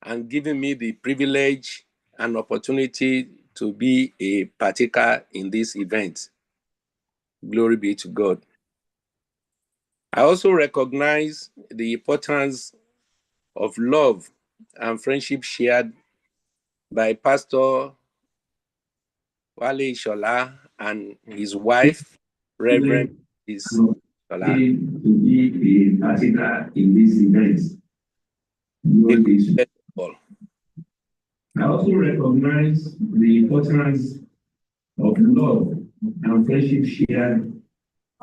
and giving me the privilege and opportunity to be a partaker in this event. Glory be to God. I also recognize the importance of love and friendship shared by Pastor Wale Shola and his wife, Reverend Shola. To be a partaker in this event. I also recognize the importance of love and friendship shared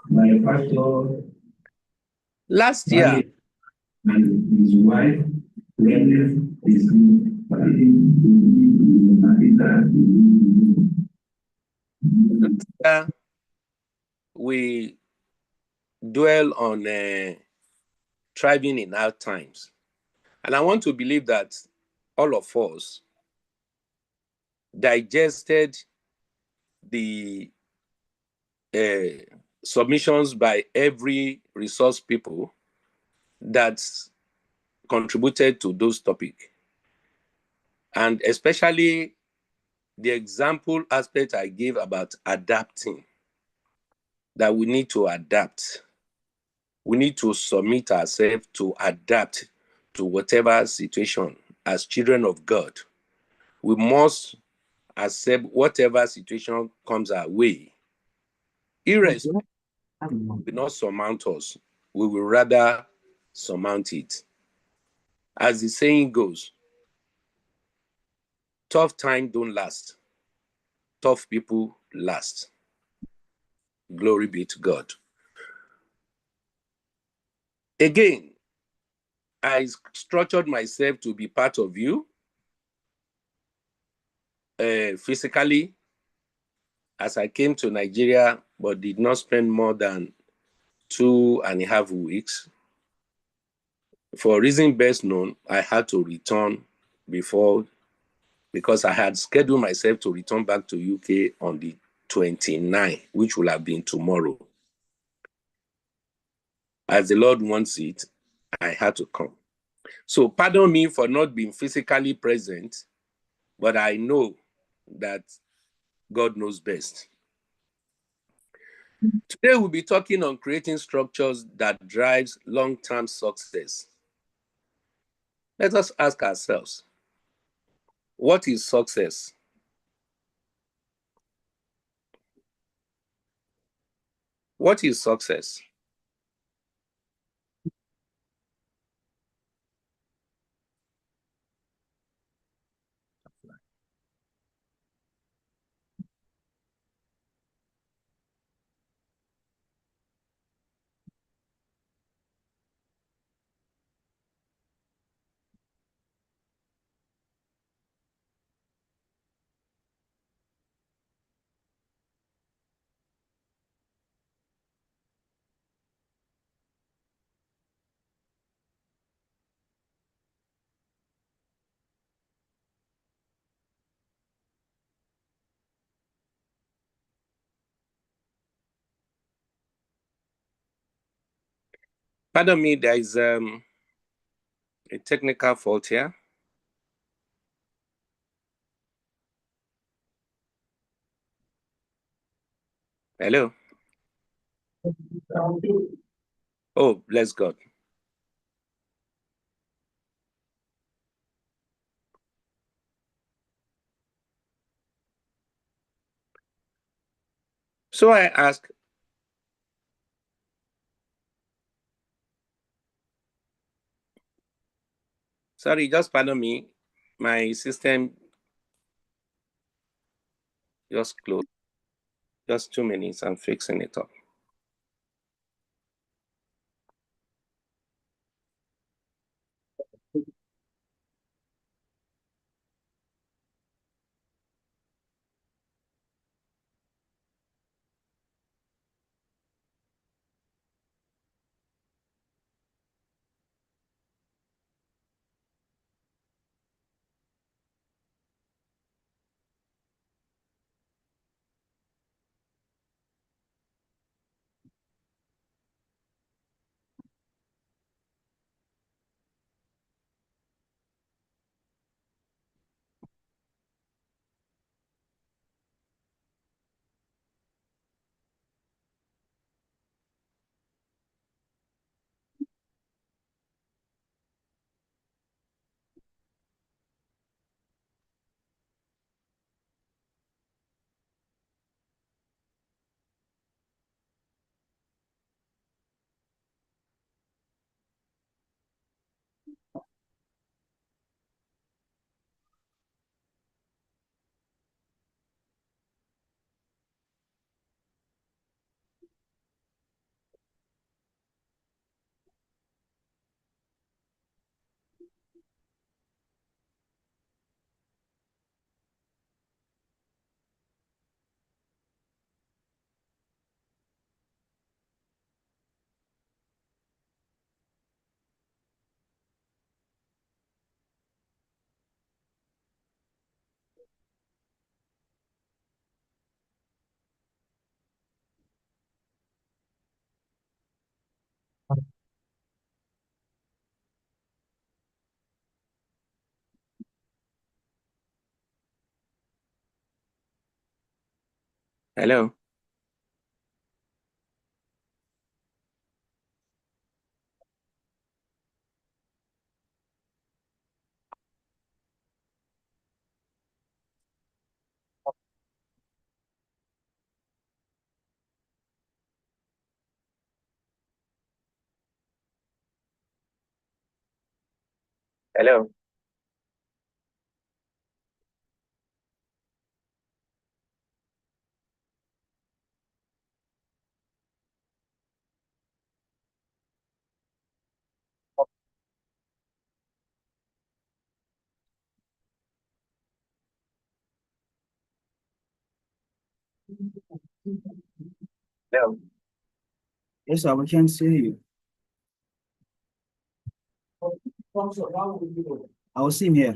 by Pastor last year and his wife, Reverend we dwell on thriving in hard times. And I want to believe that all of us digested the submissions by every resource people that contributed to those topics. And especially the example aspect I gave about adapting, that we need to adapt. We need to submit ourselves to adapt to whatever situation as children of God. We must accept whatever situation comes our way. Irrespective, will not surmount us. We will rather surmount it. As the saying goes, tough time don't last. Tough people last. Glory be to God. Again, I structured myself to be part of you physically as I came to Nigeria, but did not spend more than 2.5 weeks. For reason best known, I had to return before, because I had scheduled myself to return back to UK on the 29th, which will have been tomorrow. As the Lord wants it, I had to come. So pardon me for not being physically present, but I know that God knows best. Today we'll be talking on creating structures that drives long-term success. Let us ask ourselves, what is success? What is success? Pardon me, there is a technical fault here. Hello? Oh, bless God. So I ask, sorry, just pardon me. My system just closed. Just 2 minutes, I'm fixing it up. Hello. Hello. Hello. Yes, sir, we can see you. I will see him here.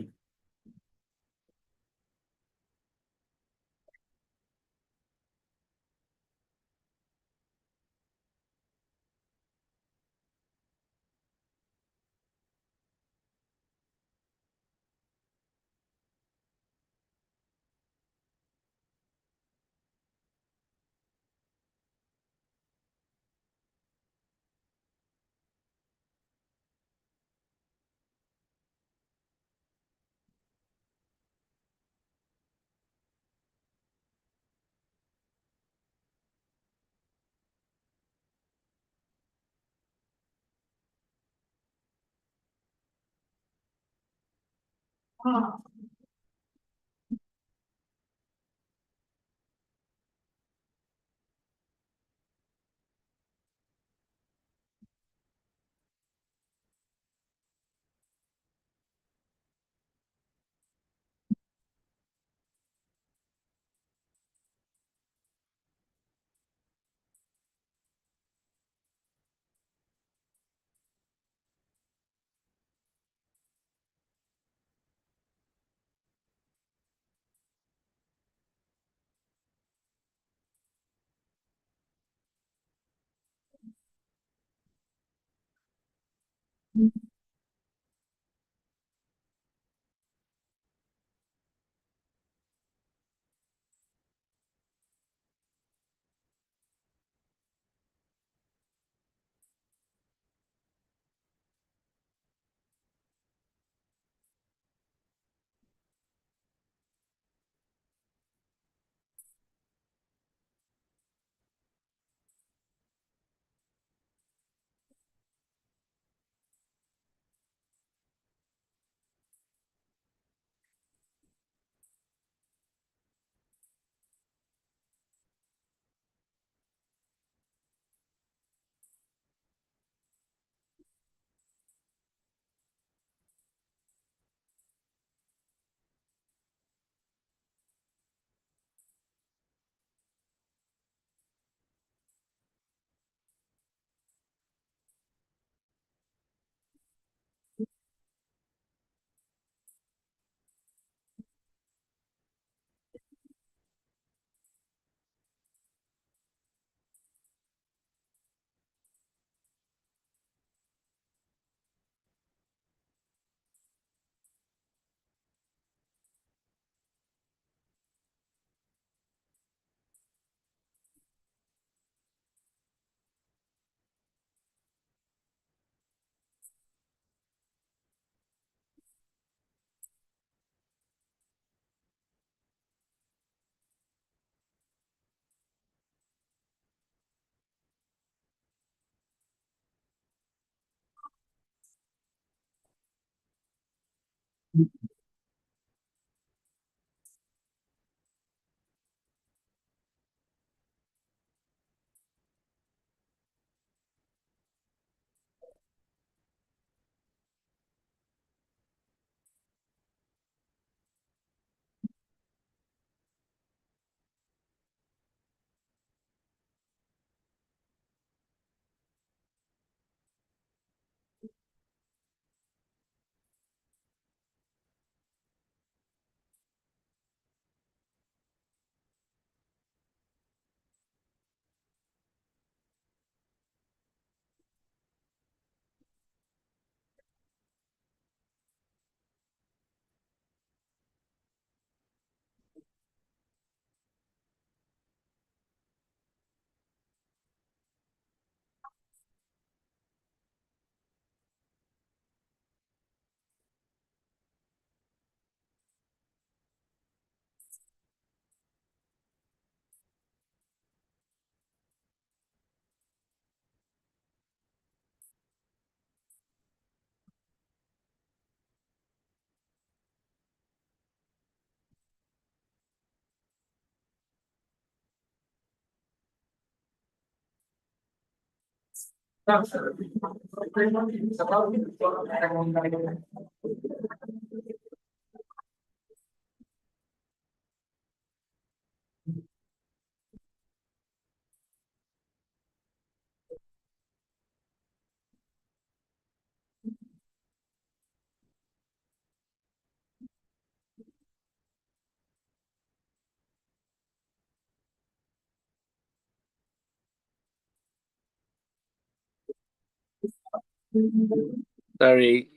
Sorry,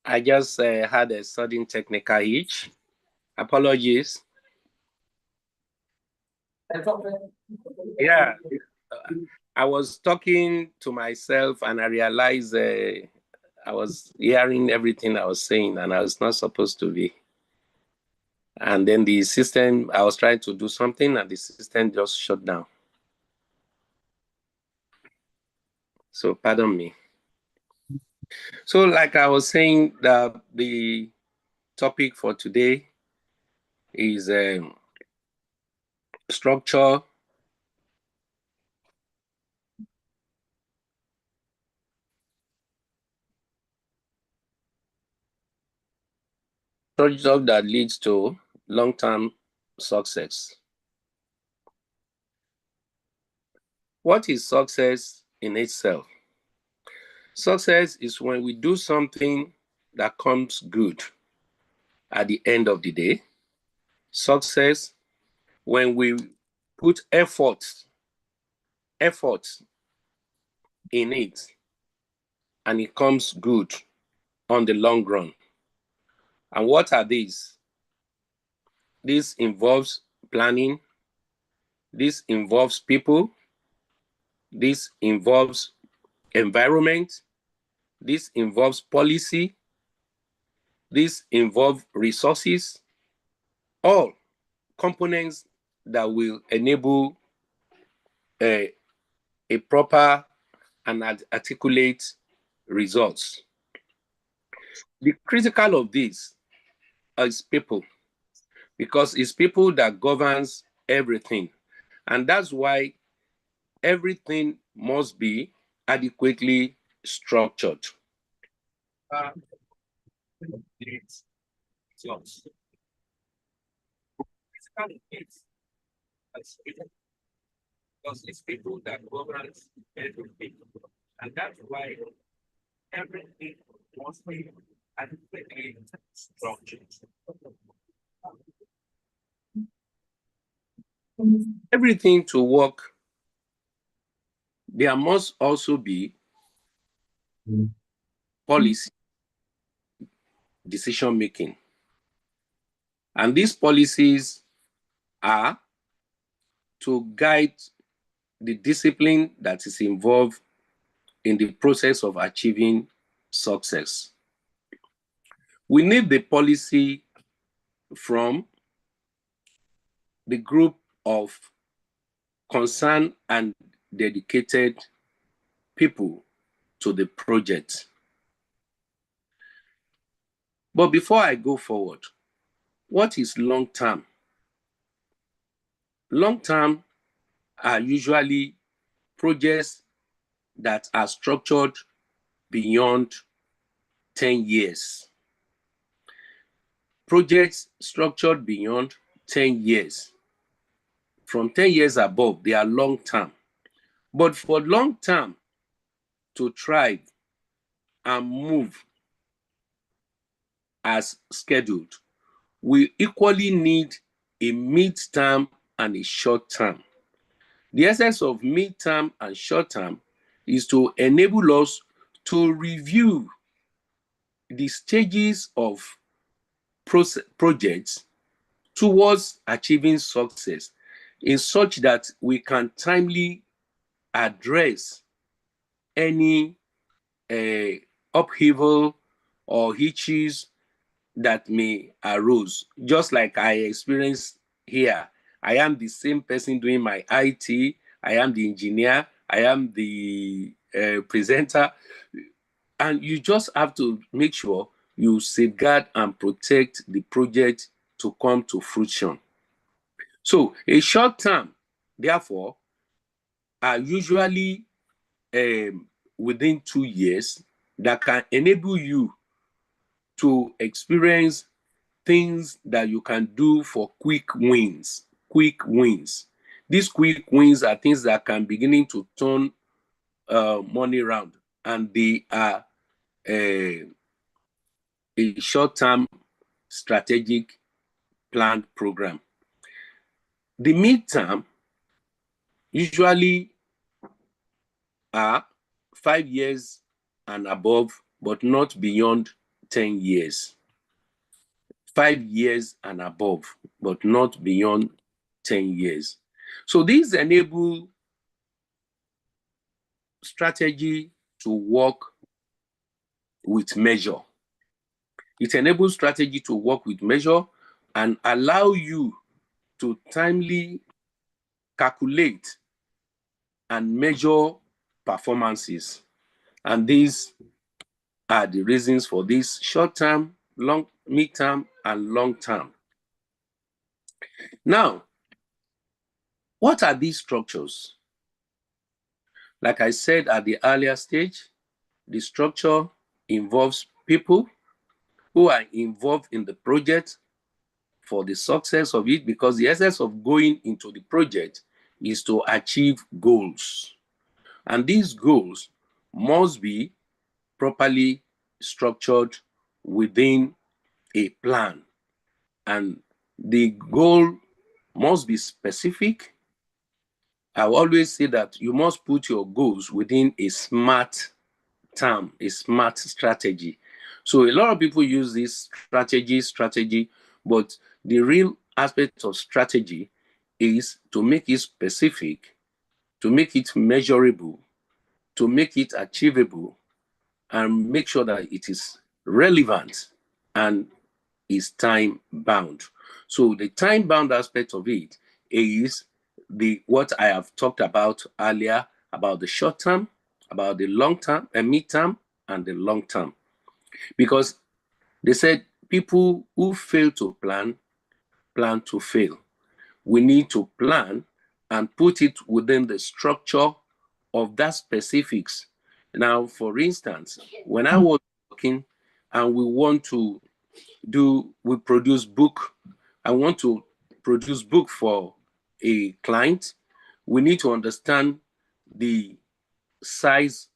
I just had a sudden technical hitch. Apologies. Yeah, I was talking to myself and I realized I was hearing everything I was saying and I was not supposed to be. And then the system, I was trying to do something and the system just shut down. So pardon me. So like I was saying, the topic for today is structure, structure that leads to long-term success. What is success in itself? Success is when we do something that comes good at the end of the day. Success when we put effort in it and it comes good on the long run. And what are these? This involves planning. This involves people. This involves environment. This involves policy. This involves resources. All components that will enable a proper and articulate results. The critical of this is people, because it's people that governs everything. And that's why everything must be adequately structured. Because it's people that governs everything. And that's why everything must be adequately structured. Everything to work, there must also be policy, decision making. And these policies are to guide the discipline that is involved in the process of achieving success. We need the policy from the group of concerned and dedicated people to the project. But before I go forward, what is long term? Long term are usually projects that are structured beyond 10 years. Projects structured beyond 10 years. From 10 years above, they are long term. But for long term to thrive and move as scheduled, we equally need a mid-term and a short-term. The essence of mid-term and short-term is to enable us to review the stages of projects towards achieving success in such that we can timely address any upheaval or hitches that may arise. Just like I experienced here, I am the same person doing my IT, I am the engineer, I am the presenter, and you just have to make sure you safeguard and protect the project to come to fruition. So a short term, therefore, are usually within 2 years that can enable you to experience things that you can do for quick wins. Quick wins. These quick wins are things that can beginning to turn money around, and they are a short-term strategic planned program. The midterm usually are 5 years and above, but not beyond 10 years. 5 years and above, but not beyond 10 years. So these enable strategy to work with measure. It enables strategy to work with measure and allow you to timely calculate and measure performances. And these are the reasons for this short-term, mid-term, and long-term. Now, what are these structures? Like I said at the earlier stage, the structure involves people who are involved in the project for the success of it, because the essence of going into the project is to achieve goals. And these goals must be properly structured within a plan. And the goal must be specific. I always say that you must put your goals within a smart term, a smart strategy. So a lot of people use this strategy, but the real aspect of strategy is to make it specific, to make it measurable, to make it achievable, and make sure that it is relevant and is time bound. So the time bound aspect of it is what I have talked about earlier about the short term, about the long term, and mid term, and the long term. Because they said people who fail to plan to fail. We need to plan and put it within the structure of that specifics. Now, for instance, when I was working and we produce book, I want to produce book for a client, we need to understand the size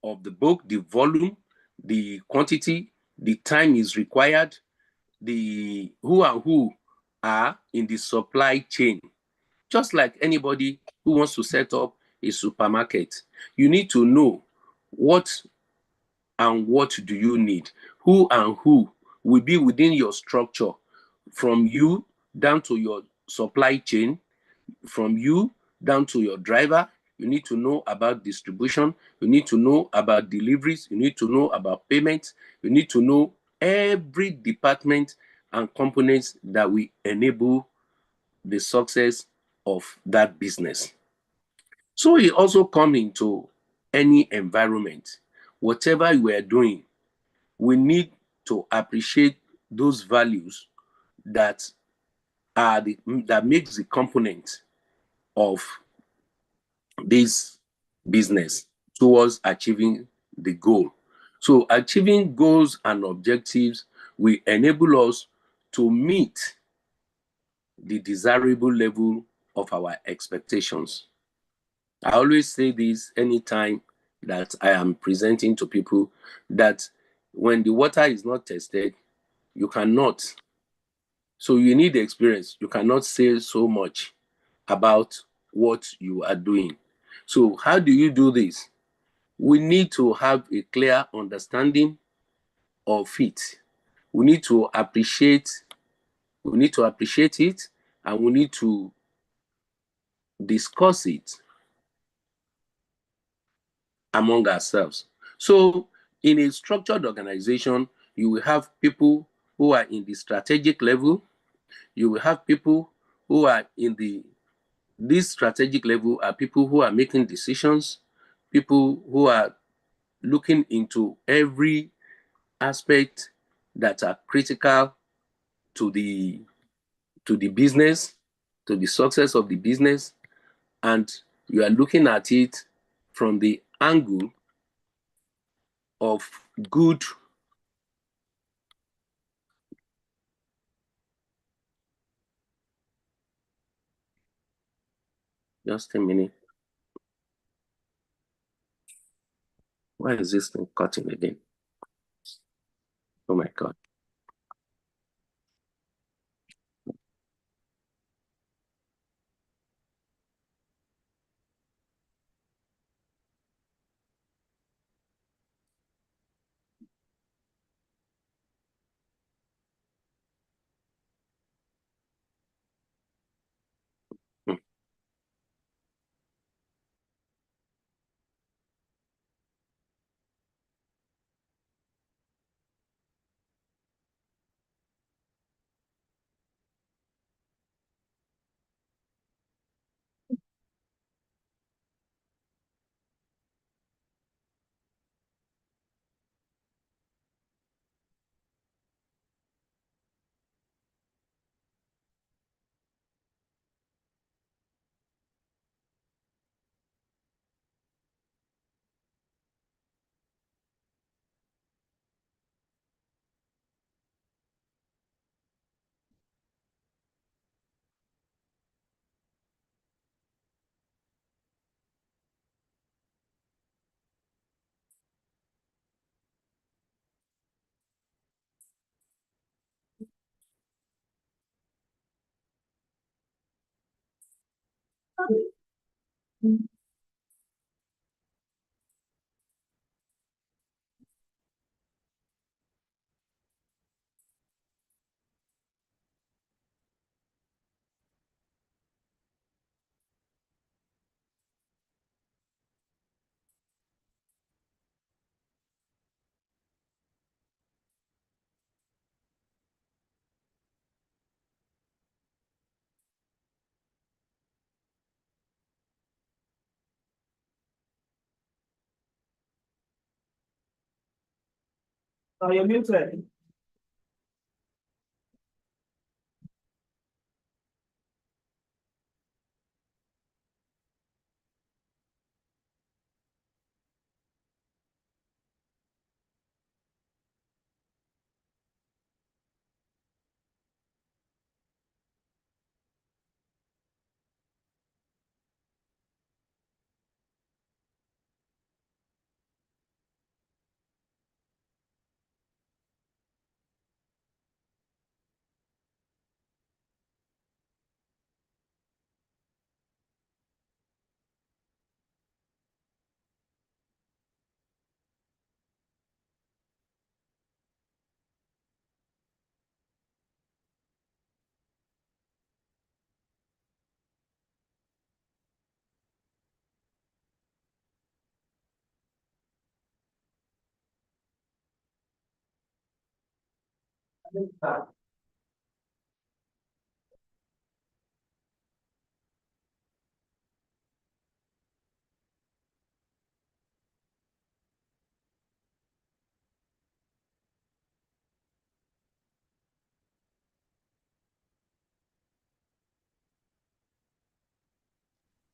of the book, the volume, the quantity, the time is required, the who and who are in the supply chain. Just like anybody who wants to set up a supermarket, you need to know what and what do you need, who and who will be within your structure, from you down to your supply chain, from you down to your driver. You need to know about distribution. You need to know about deliveries. You need to know about payments. You need to know every department and components that will enable the success of that business. So it also comes into any environment. Whatever we are doing, we need to appreciate those values that that makes the component of this business towards achieving the goal. So achieving goals and objectives will enable us to meet the desirable level of our expectations. I always say this anytime that I am presenting to people, that when the water is not tested, you cannot. So you need the experience. You cannot say so much about what you are doing. So how do you do this? We need to have a clear understanding of it. We need to appreciate it, and we need to discuss it among ourselves. So in a structured organization, you will have people who are in the strategic level. You will have people who are in this strategic level are people who are making decisions, people who are looking into every aspect that are critical to the business, to the success of the business, and you are looking at it from the angle of good just a minute. Why is this thing cutting again? Oh my God. Hmm. Oh, you're muted.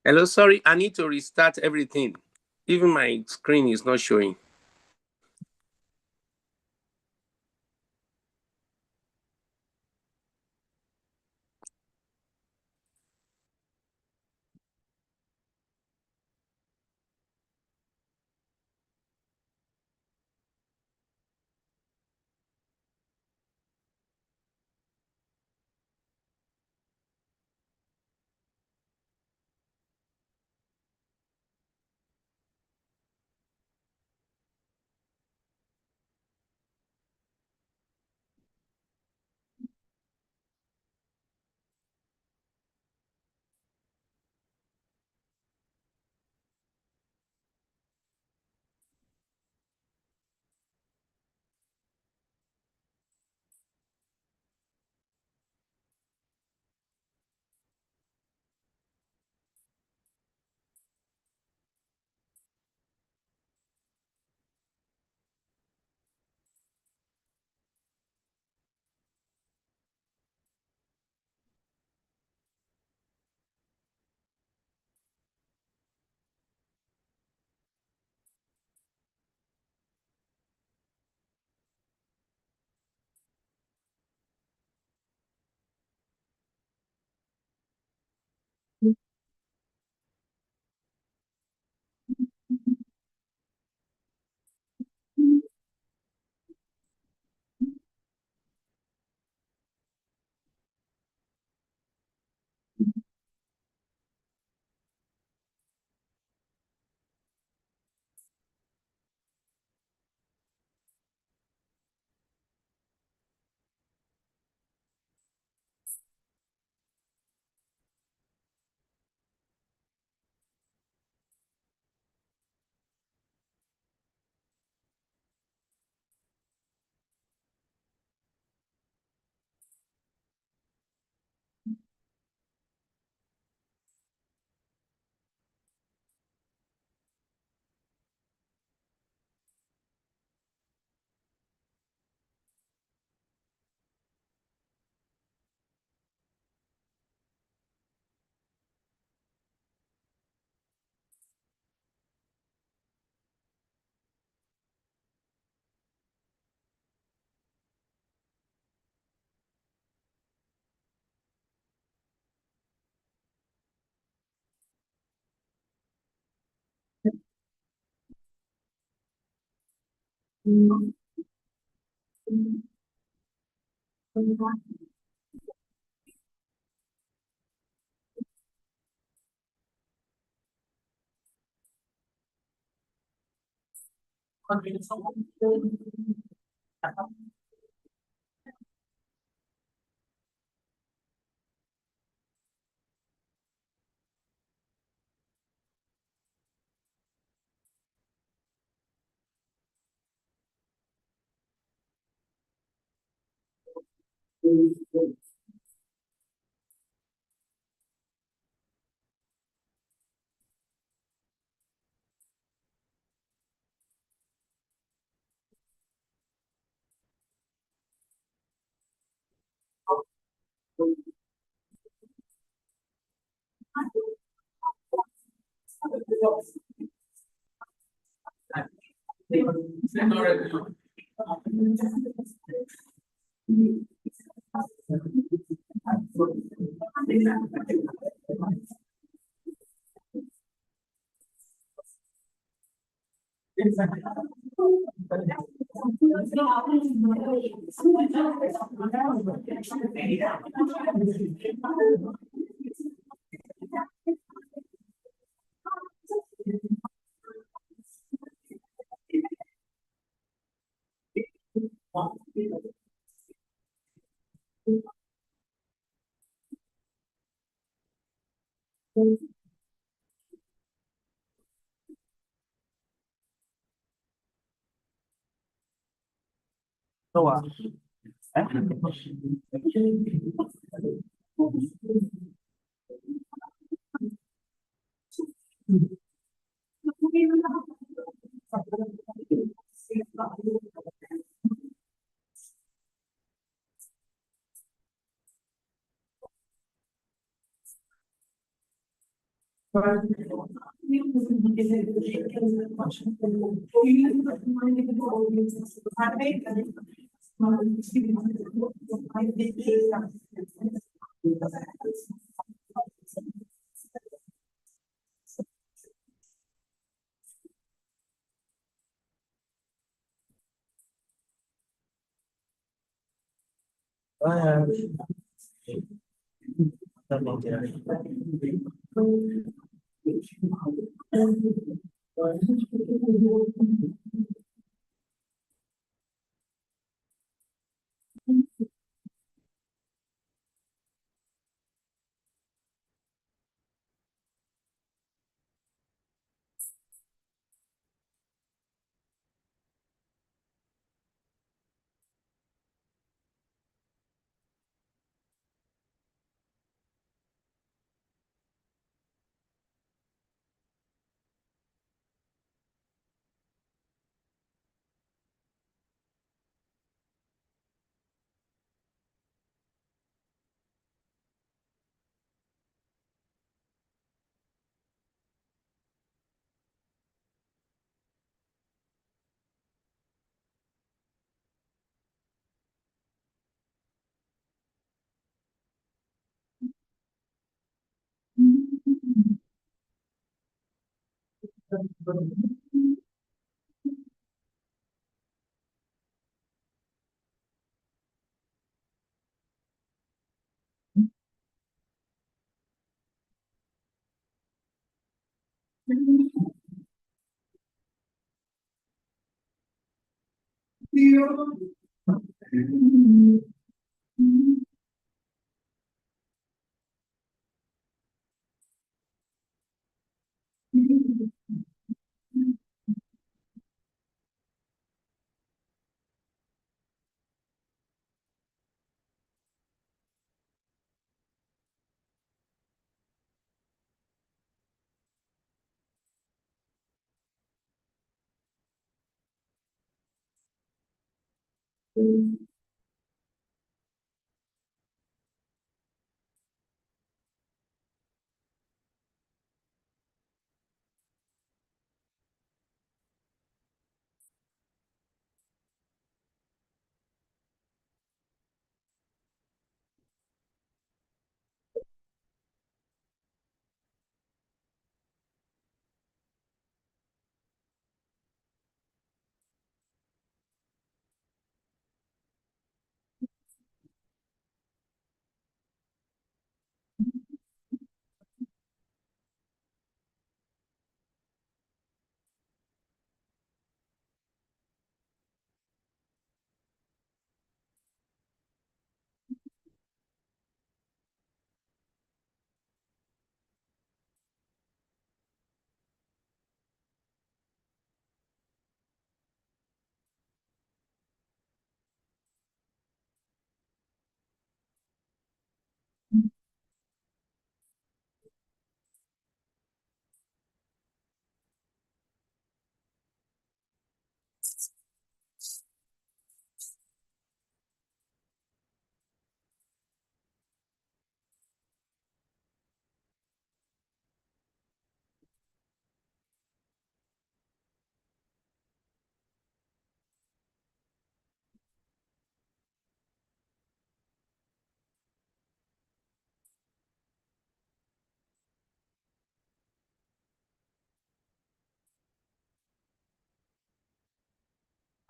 Hello, sorry, I need to restart everything. Even my screen is not showing.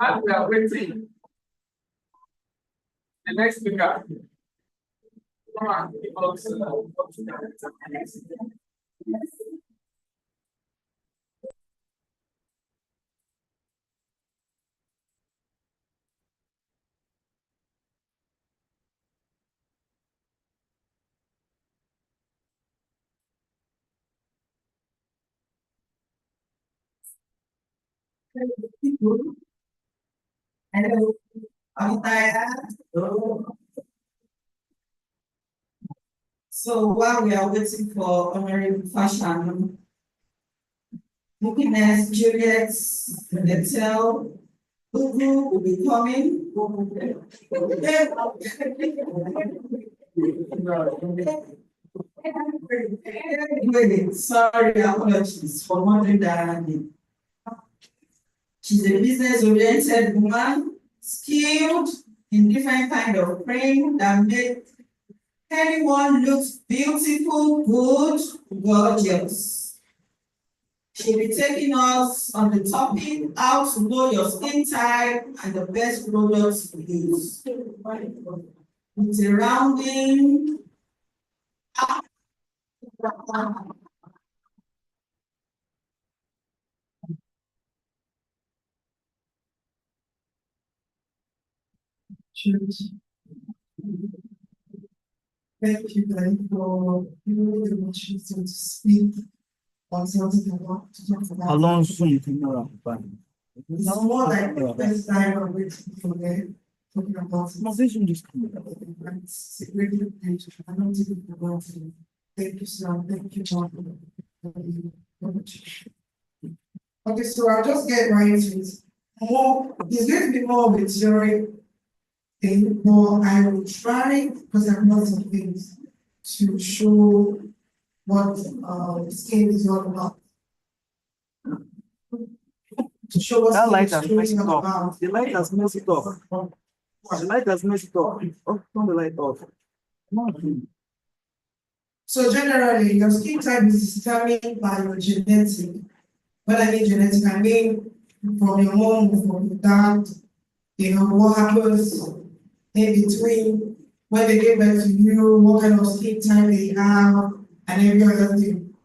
As we are waiting, the next speaker. Come on, give us, Hello, I'm tired. So while we are waiting for Honorable Fashion, Happiness, Juliet, Ethel, Ugu will be coming. Wait, sorry, apologies for wondering that. She's a business-oriented woman, skilled in different kind of praying that make anyone look beautiful, good, gorgeous. She'll be taking us on the topic how to know your skin type and the best products to use. With a rounding. Thank you guys for giving me the opportunity to speak on something about to talk about. How long should you think around? It's more like the first time I'm waiting for them talking about it. Conversation just come It's a great privilege. I don't think about it. Thank you, sir. Thank you, John. Okay, so I'll just get right into it. It's going to be more of a theory thing, but I will try, because I have lots of things, to show what skin is all about. To show what that light skin has is messed truly it all up. about. The light has messed it up. The light has messed it up. Oh, turn the light off. So generally, your skin type is determined by your genetic. When I mean genetic, I mean from your mom, from your dad, what happens in between when they give birth to you, what kind of skin type they have, and every other thing.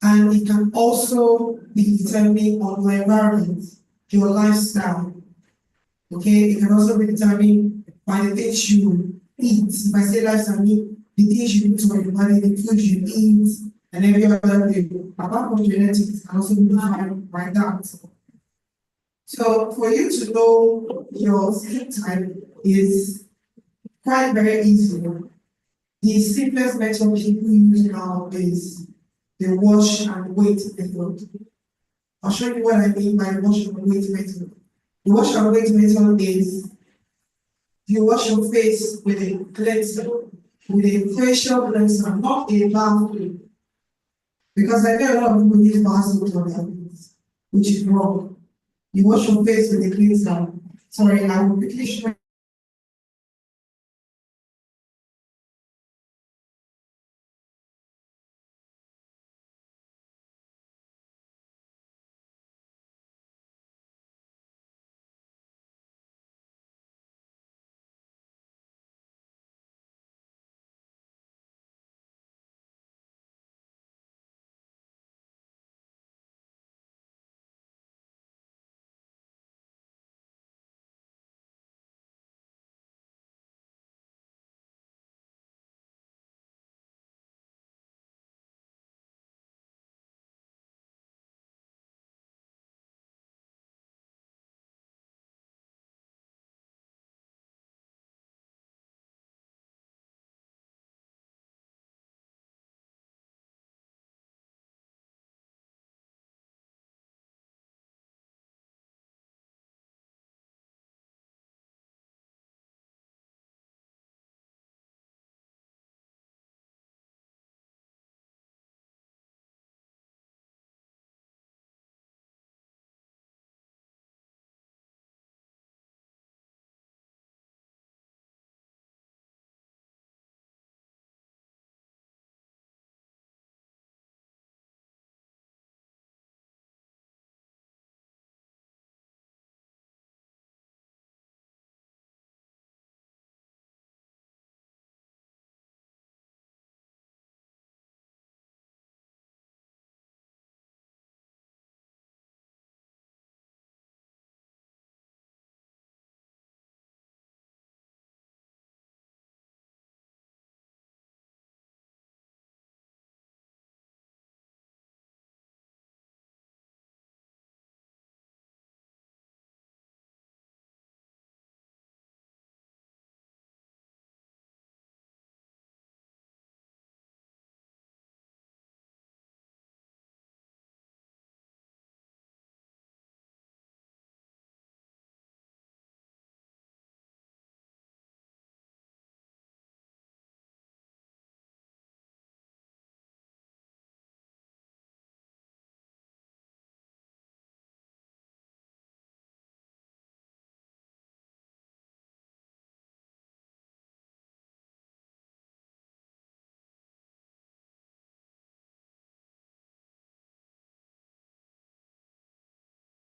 And it can also be determined on your environment, your lifestyle. Okay, it can also be determined by the things you eat. If I say lifestyle, I mean the things you put on your body, the food you eat, and every other thing. Apart from genetics, it can also be defined by that. So for you to know your skin type is quite very easy. The simplest method people use now is the wash and wait method. I'll show you what I mean by wash and wait method. The wash and wait method is you wash your face with a cleanser, with a facial cleanser, not a bath cream. Because I know a lot of people use bath soap on their face, which is wrong. You wash your face with a cleanser. Sorry, I will quickly show